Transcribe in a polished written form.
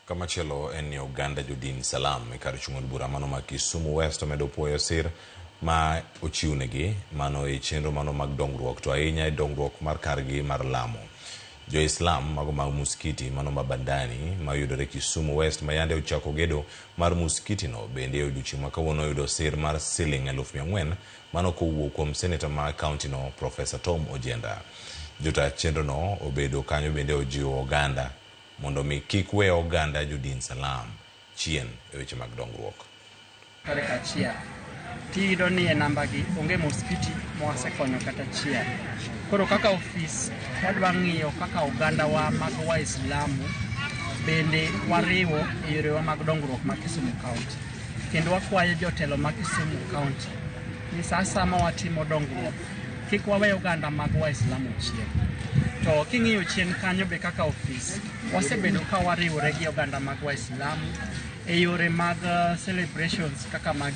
Kamachielo en ni Uganda Jodin Salam kar chung'ol bura mano ma Kisumu West omedo puoyo sir ma ochiwnegi mano e chenro mano mag dongruok to ahinya e dongruok mar kargi mar lamo. Jo-Islam mago mag muskiti mano ma Bandani ma yudore Kisumu West ma yande ochako gedo mar muskiti no bende odiochieng' ma kawuono oyudo sir mar siling 400,000 mano kowuok kuom seneta ma kaunti no Prof Tom Ojienda. Jota chenro no obedo kanyo bende ojiwo oganda mondo mi kik we oganda Jodin Salam chien e weche mag dongruok. Tareka chia tido ni e namba gi onge muskiti mwasekonyo kata chia. Koro kaka ofis wadwa ng'iyo kaka oganda wa mag Waislamu bende wariwo e yorewa mag dongruok ma Kisumu County. Kendo wakwayo jotelo ma Kisumu County ni sasa ma watimo dongruok kik wawe oganda mag Waislamu chien. To king'iyo chien kanyo be kaka ofis wasebedo ka wariwore gi oganda mag Waislamu e yore mag celebrations kaka mag